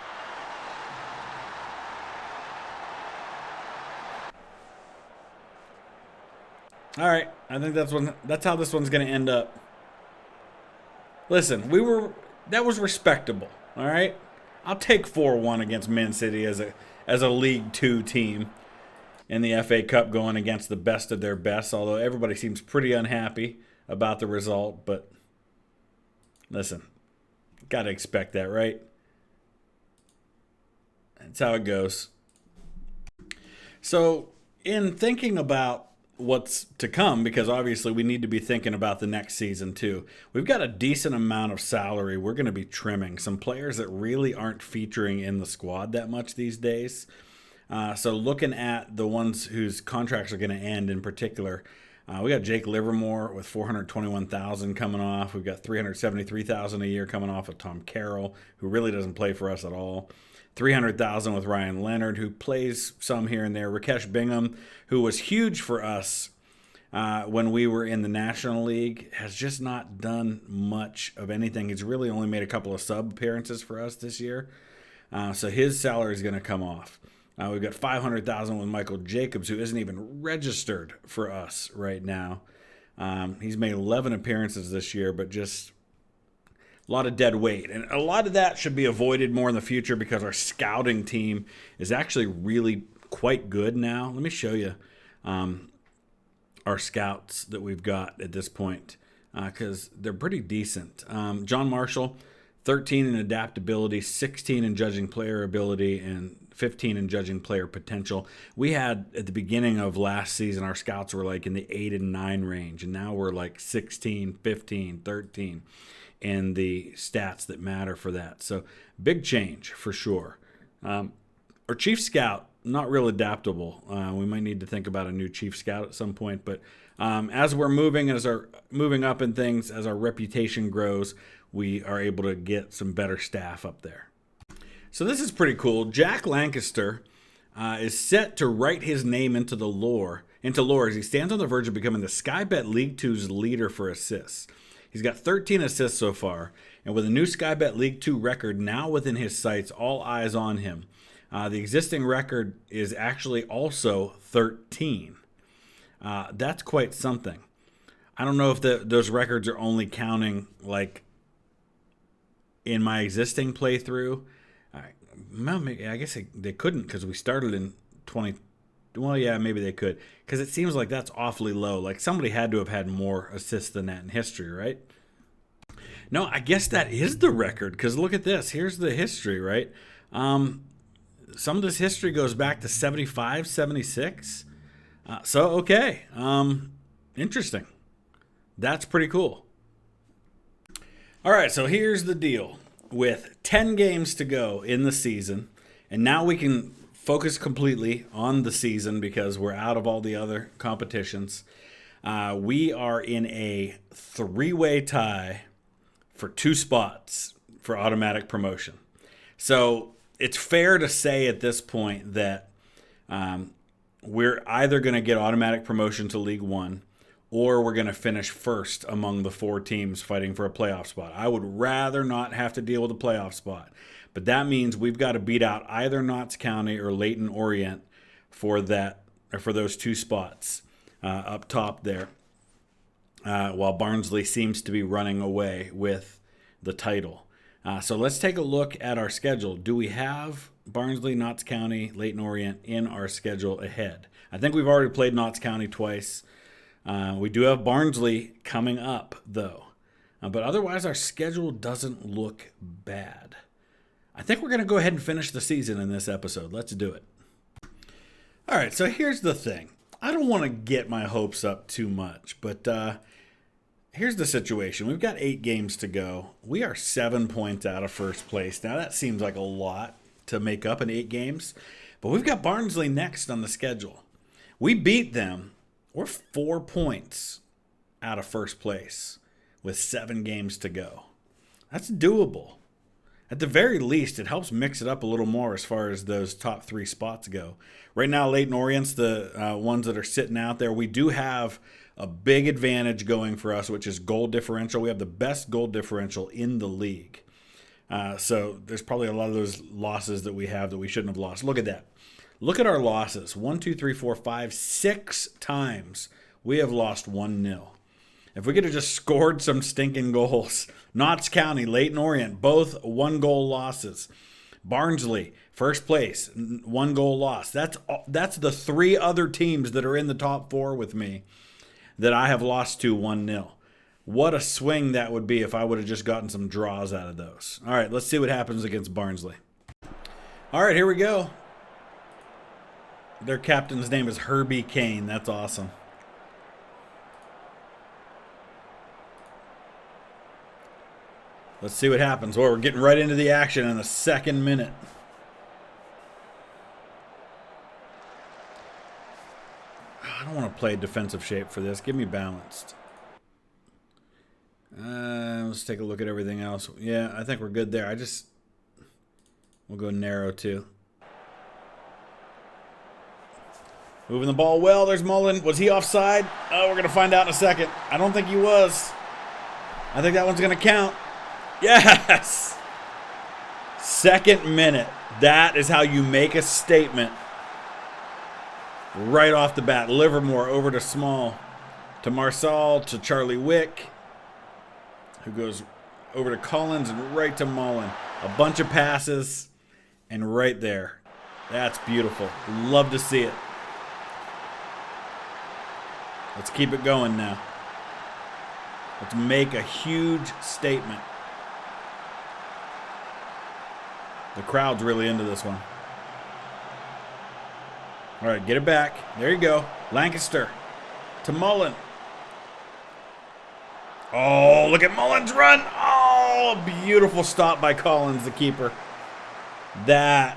All right, I think that's how this one's going to end up. Listen, that was respectable. All right, I'll take 4-1 against Man City as a League 2 team in the FA Cup, going against the best of their best. Although everybody seems pretty unhappy about the result, but listen, got to expect that, right? That's how it goes. So, in thinking about what's to come, because obviously we need to be thinking about the next season too. We've got a decent amount of salary we're going to be trimming. Some players that really aren't featuring in the squad that much these days. So looking at the ones whose contracts are going to end in particular, we got Jake Livermore with $421,000 coming off. We've got $373,000 a year coming off of Tom Carroll, who really doesn't play for us at all. $300,000 with Ryan Leonard, who plays some here and there. Rakesh Bingham, who was huge for us when we were in the National League, has just not done much of anything. He's really only made a couple of sub appearances for us this year. So his salary is going to come off. We've got $500,000 with Michael Jacobs, who isn't even registered for us right now. He's made 11 appearances this year, but just a lot of dead weight. And a lot of that should be avoided more in the future because our scouting team is actually really quite good now. Let me show you our scouts that we've got at this point because they're pretty decent. John Marshall, 13 in adaptability, 16 in judging player ability, and 15 in judging player potential. We had, at the beginning of last season, our scouts were like in the 8 and 9 range, and now we're like 16, 15, 13 in the stats that matter for that. So big change for sure. Our chief scout, not real adaptable. We might need to think about a new chief scout at some point, but as we're moving up in things, as our reputation grows, we are able to get some better staff up there. So this is pretty cool. Jack Lancaster is set to write his name into lore as he stands on the verge of becoming the Sky Bet League 2's leader for assists. He's got 13 assists so far, and with a new Sky Bet League 2 record now within his sights, all eyes on him. The existing record is actually also 13. That's quite something. I don't know if those records are only counting like in my existing playthrough. I guess they couldn't because we started in 20. Well, yeah, maybe they could because it seems like that's awfully low. Like somebody had to have had more assists than that in history, right? No, I guess that is the record because look at this. Here's the history, right? Some of this history goes back to 75, 76. Okay. Interesting. That's pretty cool. All right, so here's the deal. With 10 games to go in the season, and now we can focus completely on the season because we're out of all the other competitions. We are in a 3-way tie for 2 spots for automatic promotion. So it's fair to say at this point that we're either going to get automatic promotion to League One or we're going to finish first among the 4 teams fighting for a playoff spot. I would rather not have to deal with a playoff spot, but that means we've got to beat out either Notts County or Leighton Orient for those 2 spots. up top there, while Barnsley seems to be running away with the title. So let's take a look at our schedule. Do we have Barnsley, Notts County, Leighton Orient in our schedule ahead? I think we've already played Notts County twice. We do have Barnsley coming up, though. But otherwise, our schedule doesn't look bad. I think we're going to go ahead and finish the season in this episode. Let's do it. All right, so here's the thing. I don't want to get my hopes up too much, but here's the situation. We've got 8 games to go. We are 7 points out of first place. Now, that seems like a lot to make up in 8 games, but we've got Barnsley next on the schedule. We beat them. We're 4 points out of first place with 7 games to go. That's doable. At the very least, it helps mix it up a little more as far as those top 3 spots go. Right now, Leighton Orient's the ones that are sitting out there. We do have a big advantage going for us, which is goal differential. We have the best goal differential in the league. So there's probably a lot of those losses that we have that we shouldn't have lost. Look at that. Look at our losses. 1, 2, 3, 4, 5, 6 times we have lost 1-0. If we could have just scored some stinking goals. Notts County, Leighton Orient, both 1-goal losses. Barnsley, first place, 1-goal loss. That's the 3 other teams that are in the top 4 with me that I have lost to 1-0. What a swing that would be if I would have just gotten some draws out of those. All right, let's see what happens against Barnsley. All right, here we go. Their captain's name is Herbie Kane. That's awesome. Let's see what happens. Well, we're getting right into the action in the 2nd minute. I don't want to play defensive shape for this. Give me balanced. Let's take a look at everything else. Yeah, I think we're good there. We'll go narrow too. Moving the ball well. There's Mullen. Was he offside? Oh, we're going to find out in a second. I don't think he was. I think that one's going to count. Yes! 2nd minute. That is how you make a statement. Right off the bat. Livermore over to Small. To Marsal. To Charlie Wick. Who goes over to Collins and right to Mullen. A bunch of passes. And right there. That's beautiful. Love to see it. Let's keep it going now. Let's make a huge statement. The crowd's really into this one. All right, get it back. There you go. Lancaster to Mullen. Oh, look at Mullen's run. Oh, beautiful stop by Collins, the keeper. That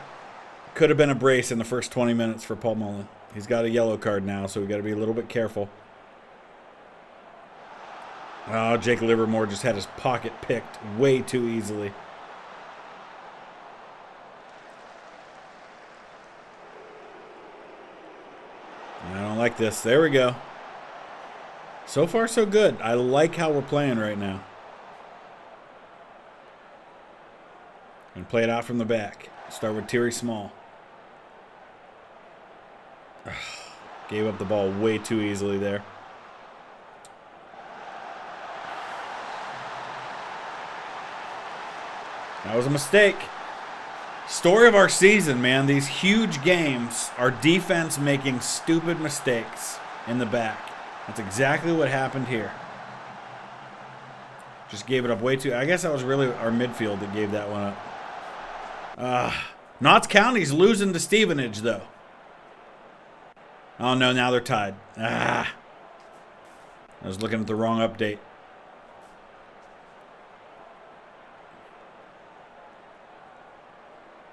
could have been a brace in the first 20 minutes for Paul Mullen. He's got a yellow card now, so we got to be a little bit careful. Oh, Jake Livermore just had his pocket picked way too easily. I don't like this. There we go. So far, so good. I like how we're playing right now. And play it out from the back. Start with Terry Small. Gave up the ball way too easily there. That was a mistake. Story of our season, man. These huge games, our defense making stupid mistakes in the back. That's exactly what happened here. Just gave it up way too. I guess that was really our midfield that gave that one up. Notts County's losing to Stevenage, though. Oh, no, now they're tied. I was looking at the wrong update.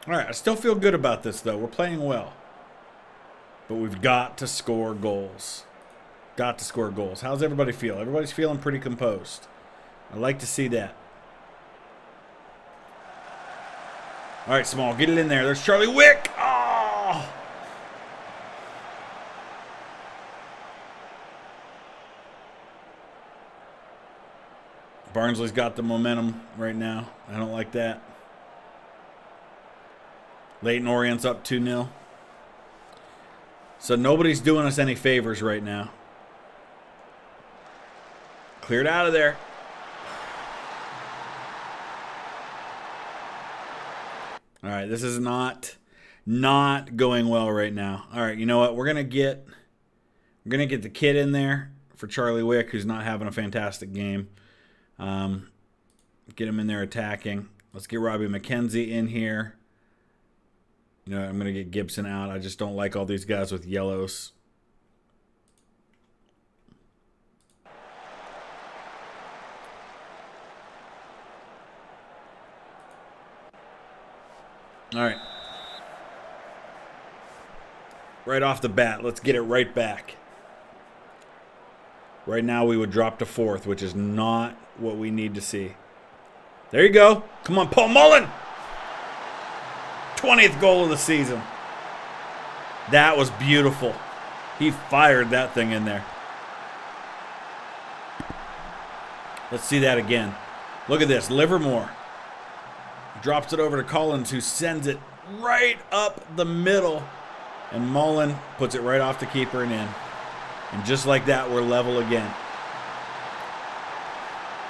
All right, I still feel good about this, though. We're playing well. But we've got to score goals. Got to score goals. How's everybody feel? Everybody's feeling pretty composed. I like to see that. All right, Small, get it in there. There's Charlie Wick. Oh! Barnsley's got the momentum right now. I don't like that. Leighton Orient's up 2-0. So nobody's doing us any favors right now. Cleared out of there. All right, this is not going well right now. All right, you know what? We're gonna get the kid in there for Charlie Wick, who's not having a fantastic game. Get him in there attacking. Let's get Robbie McKenzie in here. You know, I'm gonna get Gibson out. I just don't like all these guys with yellows. All right. Right off the bat, let's get it right back. Right now we would drop to fourth, which is not what we need to see. There you go. Come on, Paul Mullen. 20th goal of the season. That was beautiful. He fired that thing in there. Let's see that again. Look at this. Livermore drops it over to Collins, who sends it right up the middle. And Mullen puts it right off the keeper and in. And just like that, we're level again.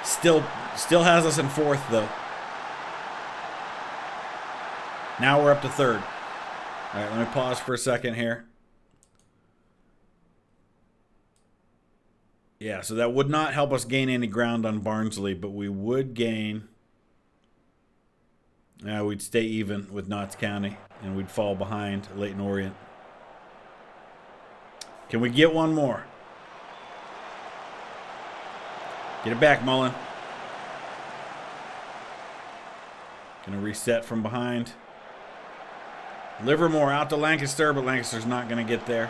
Still has us in fourth, though. Now we're up to third. All right, let me pause for a second here. Yeah, so that would not help us gain any ground on Barnsley, but we would gain... we'd stay even with Notts County, and we'd fall behind Leighton Orient. Can we get one more? Get it back, Mullen. Gonna reset from behind. Livermore out to Lancaster, but Lancaster's not gonna get there.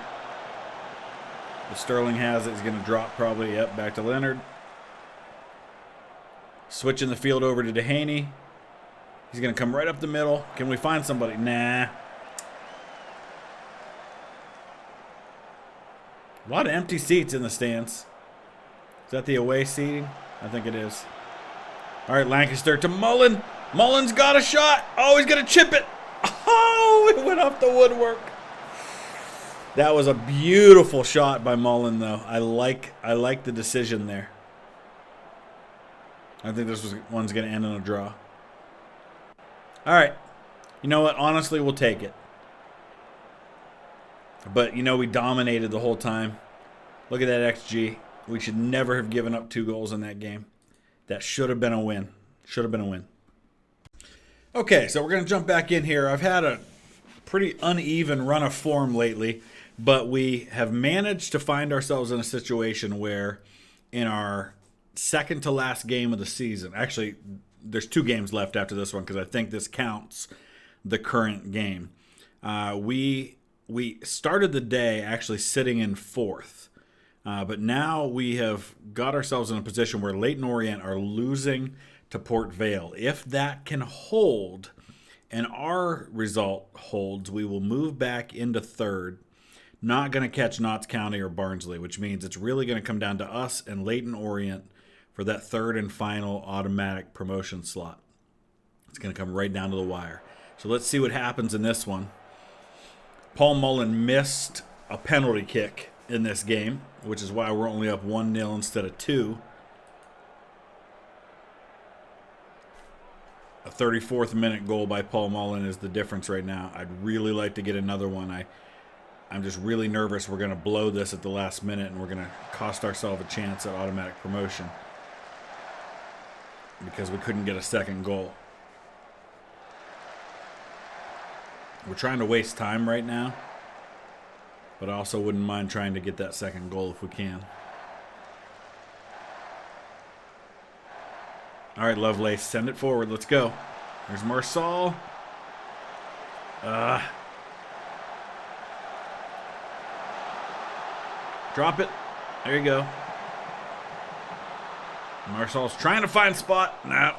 But Sterling has it. He's gonna drop probably. Yep, back to Leonard. Switching the field over to Dehaney. He's gonna come right up the middle. Can we find somebody? Nah. A lot of empty seats in the stands. Is that the away seating? I think it is. All right, Lancaster to Mullen. Mullen's got a shot. Oh, he's going to chip it. Oh, it went off the woodwork. That was a beautiful shot by Mullen, though. I like the decision there. I think this one's going to end in a draw. All right. You know what? Honestly, we'll take it. But, you know, we dominated the whole time. Look at that XG. We should never have given up 2 goals in that game. That should have been a win. Should have been a win. Okay, so we're going to jump back in here. I've had a pretty uneven run of form lately, but we have managed to find ourselves in a situation where in our second to last game of the season, actually, there's 2 games left after this one because I think this counts the current game. We started the day actually sitting in fourth, but now we have got ourselves in a position where Leighton Orient are losing to Port Vale. If that can hold and our result holds, we will move back into third. Not going to catch Notts County or Barnsley, which means it's really going to come down to us and Leighton Orient for that third and final automatic promotion slot. It's going to come right down to the wire. So let's see what happens in this one. Paul Mullen missed a penalty kick in this game, which is why we're only up 1-0 instead of 2. A 34th minute goal by Paul Mullen is the difference right now. I'd really like to get another one. I'm just really nervous we're going to blow this at the last minute and we're going to cost ourselves a chance at automatic promotion because we couldn't get a second goal. We're trying to waste time right now, but I also wouldn't mind trying to get that second goal if we can. All right, Lovelace, send it forward. Let's go. There's Marsal. Drop it. There you go. Marsal's trying to find spot. Nah.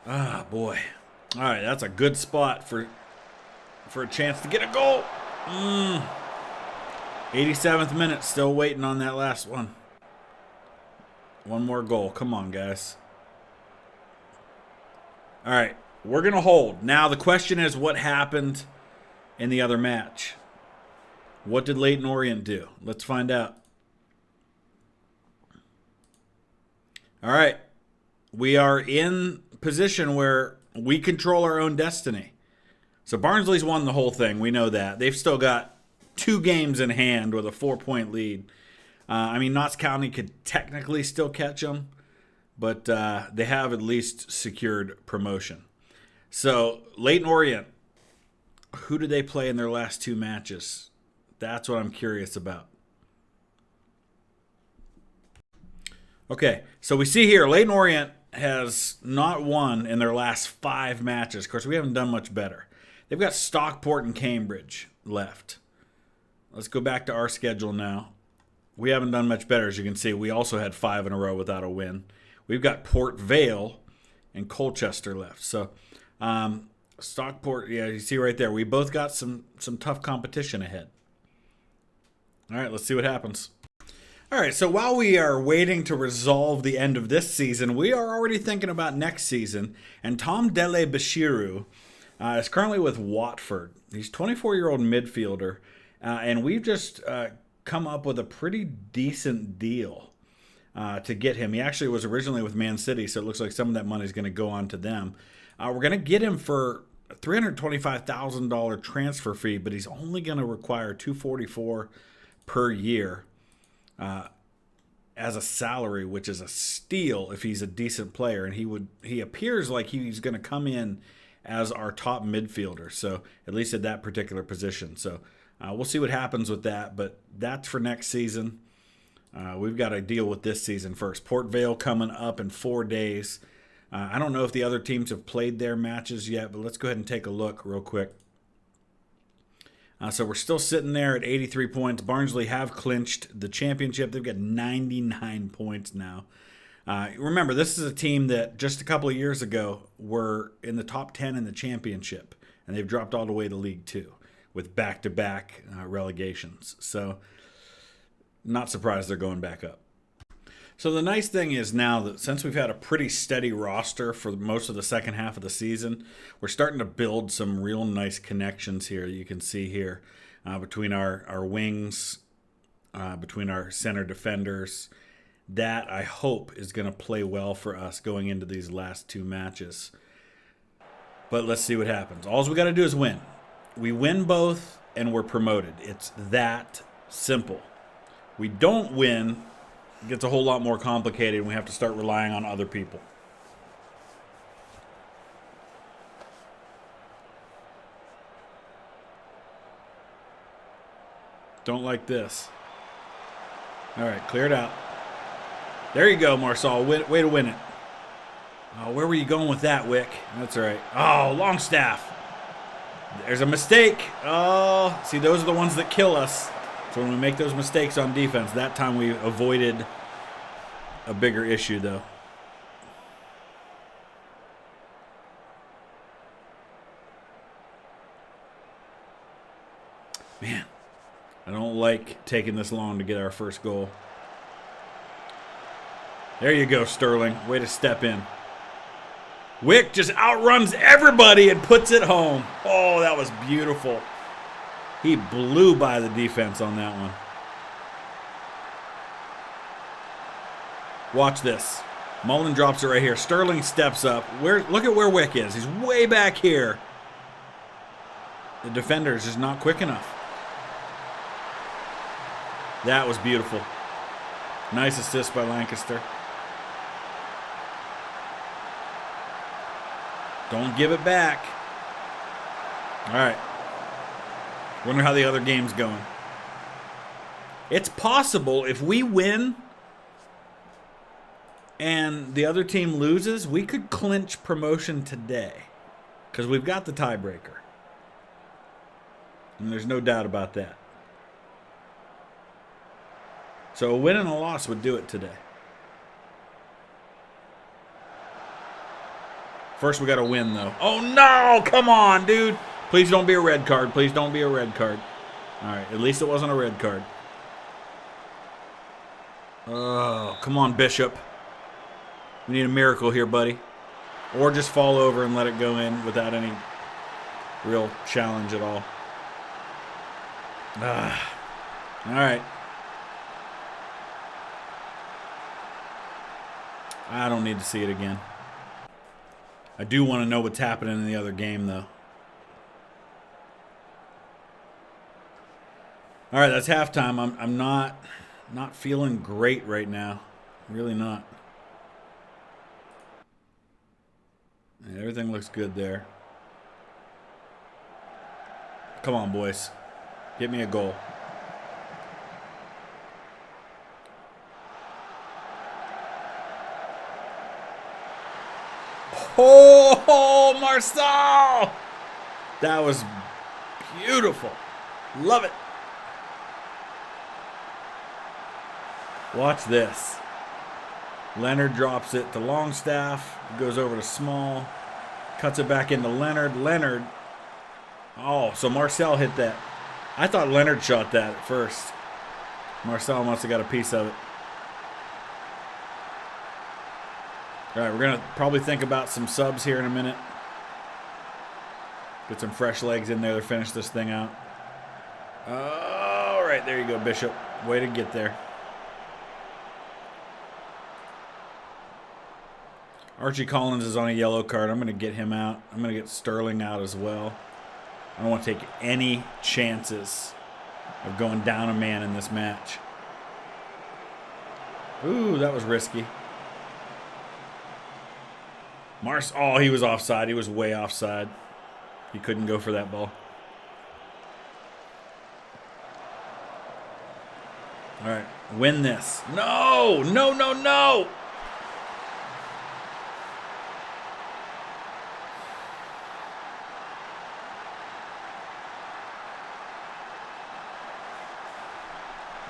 Ah, boy. All right, that's a good spot for a chance to get a goal. 87th minute, still waiting on that last one. One more goal. Come on, guys. All right, we're going to hold. Now, the question is what happened in the other match? What did Leighton Orient do? Let's find out. All right. We are in position where we control our own destiny. So Barnsley's won the whole thing. We know that. They've still got 2 games in hand with a 4-point lead. Notts County could technically still catch them, but they have at least secured promotion. So Leighton Orient, who did they play in their last 2 matches? That's what I'm curious about. Okay, so we see here Leighton Orient has not won in their last 5 matches. Of course, we haven't done much better. They've got Stockport and Cambridge left. Let's go back to our schedule now. We haven't done much better, as you can see. We also had 5 in a row without a win. We've got Port Vale and Colchester left. So Stockport, yeah, you see right there. We both got some tough competition ahead. All right, let's see what happens. All right, so while we are waiting to resolve the end of this season, we are already thinking about next season. And Tom Dele Bashiru is currently with Watford. He's a 24-year-old midfielder, and we've just come up with a pretty decent deal to get him. He actually was originally with Man City, so it looks like some of that money is going to go on to them. We're going to get him for a $325,000 transfer fee, but he's only going to require $244,000 per year. As a salary, which is a steal if he's a decent player, and he appears like he's going to come in as our top midfielder, so at least at that particular position. So we'll see what happens with that, but that's for next season. We've got to deal with this season first. Port Vale coming up in 4 days. I don't know if the other teams have played their matches yet, but let's go ahead and take a look real quick. So we're still sitting there at 83 points. Barnsley have clinched the championship. They've got 99 points now. Remember, this is a team that just a couple of years ago were in the top 10 in the championship, and they've dropped all the way to League 2 with back-to-back relegations. So not surprised they're going back up. So the nice thing is now that since we've had a pretty steady roster for most of the second half of the season, we're starting to build some real nice connections here. You can see here between our wings, between our center defenders. That, I hope, is going to play well for us going into these last 2 matches. But let's see what happens. All we got to do is win. We win both, and we're promoted. It's that simple. We don't win, it gets a whole lot more complicated, and we have to start relying on other people. Don't like this. All right, cleared out. There you go, Marsal. Way to win it. Oh, where were you going with that, Wick? That's all right. Oh, Longstaff. There's a mistake. Oh, see, those are the ones that kill us. So when we make those mistakes on defense, that time we avoided a bigger issue, though. Man, I don't like taking this long to get our first goal. There you go, Sterling. Way to step in. Wick just outruns everybody and puts it home. Oh, that was beautiful. He blew by the defense on that one. Watch this. Mullen drops it right here. Sterling steps up. Look at where Wick is. He's way back here. The defender is just not quick enough. That was beautiful. Nice assist by Lancaster. Don't give it back. All right. Wonder how the other game's going. It's possible if we win and the other team loses, we could clinch promotion today because we've got the tiebreaker. And there's no doubt about that. So a win and a loss would do it today. First, we got to win, though. Oh, no! Come on, dude. Please don't be a red card. Please don't be a red card. All right, at least it wasn't a red card. Oh, come on, Bishop. We need a miracle here, buddy. Or just fall over and let it go in without any real challenge at all. All right. I don't need to see it again. I do want to know what's happening in the other game, though. All right, that's halftime. I'm not feeling great right now. Really not. Yeah, everything looks good there. Come on, boys. Get me a goal. Oh, Marcel! That was beautiful. Love it. Watch this. Leonard drops it to Longstaff. Goes over to Small. Cuts it back into Leonard. Leonard. Oh, so Marcel hit that. I thought Leonard shot that at first. Marcel must have got a piece of it. All right, we're going to probably think about some subs here in a minute. Get some fresh legs in there to finish this thing out. All right, there you go, Bishop. Way to get there. Archie Collins is on a yellow card. I'm going to get him out. I'm going to get Sterling out as well. I don't want to take any chances of going down a man in this match. Ooh, that was risky. Oh, he was offside. He was way offside. He couldn't go for that ball. All right, win this. No, no, no, no.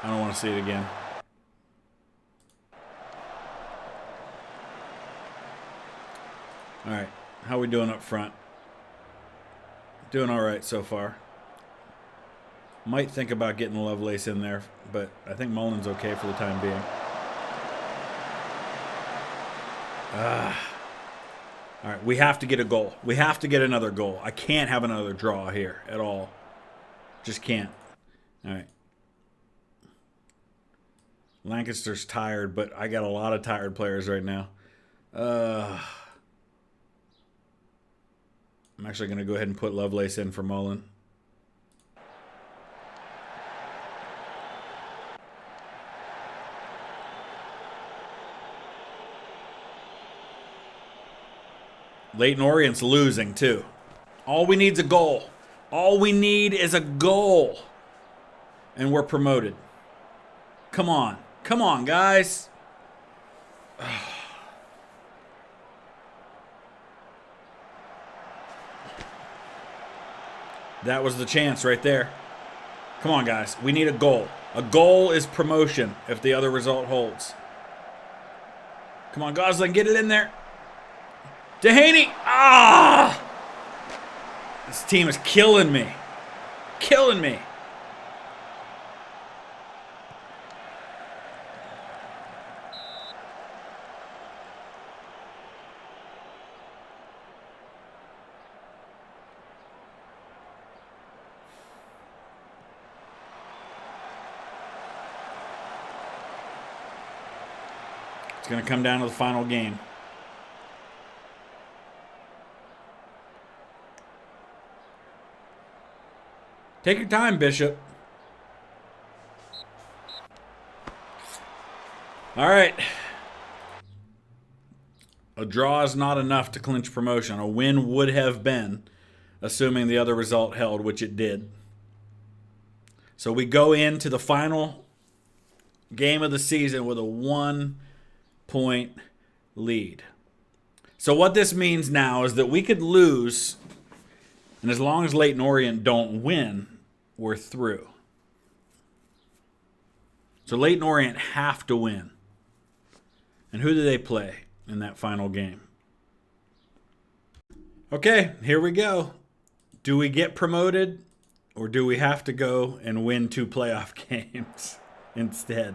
I don't want to see it again. All right, how we doing up front? Doing all right so far. Might think about getting Lovelace in there, but I think Mullen's okay for the time being. All right, we have to get a goal. We have to get another goal. I can't have another draw here at all. Just can't. All right. Lancaster's tired, but I got a lot of tired players right now. I'm actually going to go ahead and put Lovelace in for Mullen. Leighton Orient's losing, too. All we need is a goal. All we need is a goal. And we're promoted. Come on. Come on, guys. That was the chance right there. Come on, guys. We need a goal. A goal is promotion if the other result holds. Come on, Gosling. Get it in there. Dehaney. Ah! This team is killing me. Killing me. It's going to come down to the final game. Take your time, Bishop. All right. A draw is not enough to clinch promotion. A win would have been, assuming the other result held, which it did. So we go into the final game of the season with a 1-point lead. So what this means now is that we could lose, and as long as Leighton Orient don't win, we're through. So Leighton Orient have to win. And who do they play in that final game? Okay, here we go. Do we get promoted, or do we have to go and win 2 playoff games instead?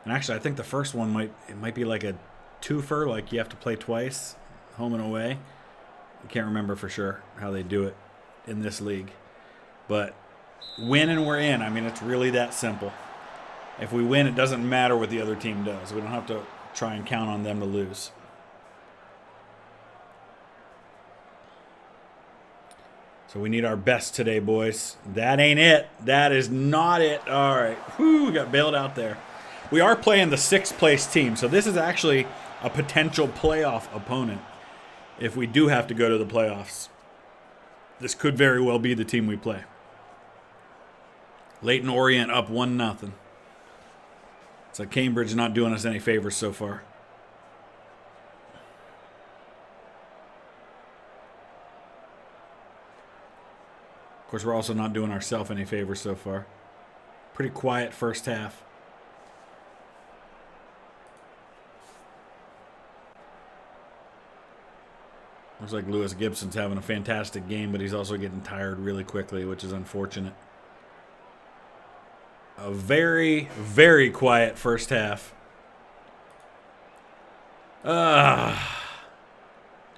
And actually, I think the first one might be like a twofer, like you have to play twice, home and away. I can't remember for sure how they do it in this league. But win and we're in. I mean, it's really that simple. If we win, it doesn't matter what the other team does. We don't have to try and count on them to lose. So we need our best today, boys. That ain't it. That is not it. All right. Whew, we got bailed out there. We are playing the 6th place team, so this is actually a potential playoff opponent if we do have to go to the playoffs. This could very well be the team we play. Leighton Orient up 1-0. It's like Cambridge not doing us any favors so far. Of course, we're also not doing ourselves any favors so far. Pretty quiet first half. Looks like Lewis Gibson's having a fantastic game, but he's also getting tired really quickly, which is unfortunate. A very, very quiet first half.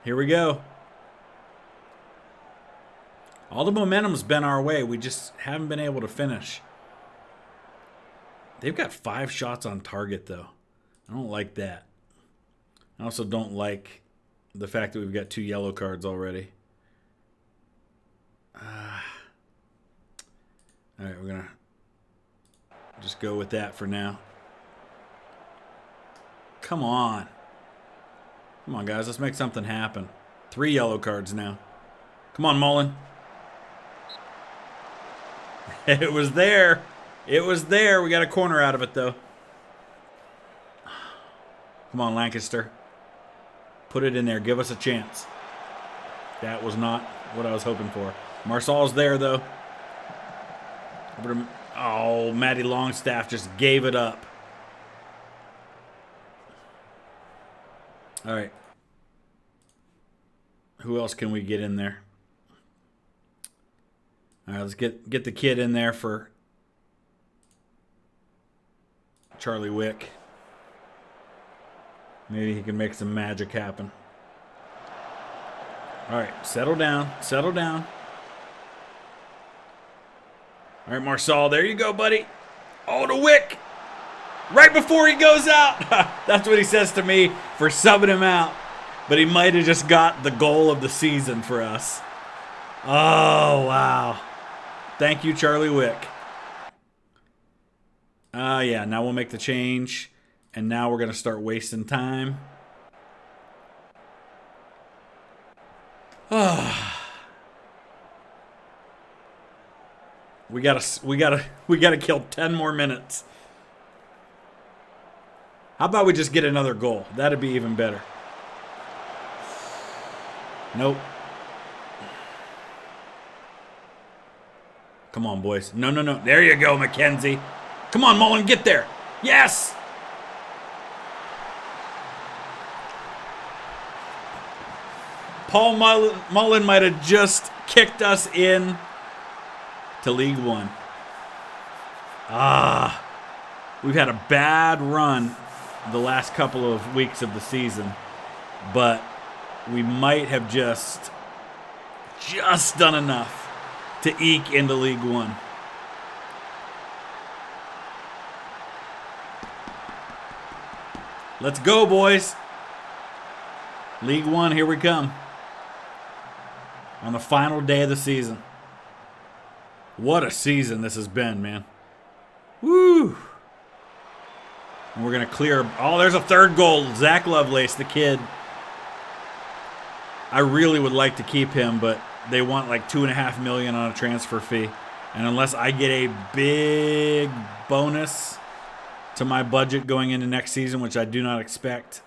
Here we go. All the momentum's been our way. We just haven't been able to finish. They've got 5 shots on target, though. I don't like that. I also don't like the fact that we've got 2 yellow cards already. All right, we're going to just go with that for now. Come on. Come on, guys. Let's make something happen. 3 yellow cards now. Come on, Mullen. It was there. It was there. We got a corner out of it, though. Come on, Lancaster. Put it in there. Give us a chance. That was not what I was hoping for. Marsal's there, though. Oh, Matty Longstaff just gave it up. All right. Who else can we get in there? All right, let's get the kid in there for Charlie Wick. Maybe he can make some magic happen. All right, settle down. Settle down. All right, Marsal, there you go, buddy. Oh, to Wick. Right before he goes out. That's what he says to me for subbing him out. But he might have just got the goal of the season for us. Oh, wow. Thank you, Charlie Wick. Yeah, now we'll make the change. And now we're going to start wasting time. We gotta kill 10 more minutes. How about we just get another goal? That'd be even better. Nope. Come on, boys. No. There you go, McKenzie. Come on, Mullen, get there. Yes! Paul Mullen might have just kicked us in to League One. We've had a bad run the last couple of weeks of the season, but we might have just done enough to eke into League One. Let's go, boys. League One, here we come. On the final day of the season. What a season this has been, man. Woo! And we're going to clear. Oh, there's a third goal. Zach Lovelace, the kid. I really would like to keep him, but they want like $2.5 million on a transfer fee. And unless I get a big bonus to my budget going into next season, which I do not expect,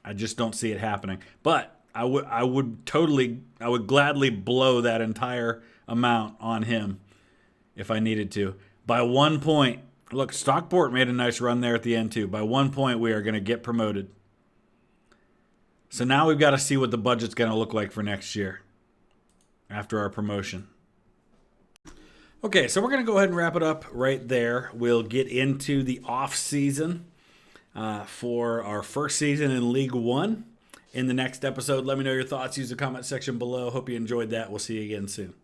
I just don't see it happening. But I would gladly blow that entire amount on him if I needed to. By 1 point, look, Stockport made a nice run there at the end too. By 1 point, we are going to get promoted. So now we've got to see what the budget's going to look like for next year after our promotion. Okay, so we're going to go ahead and wrap it up right there. We'll get into the off season for our first season in League One in the next episode. Let me know your thoughts. Use the comment section below. Hope you enjoyed that. We'll see you again soon.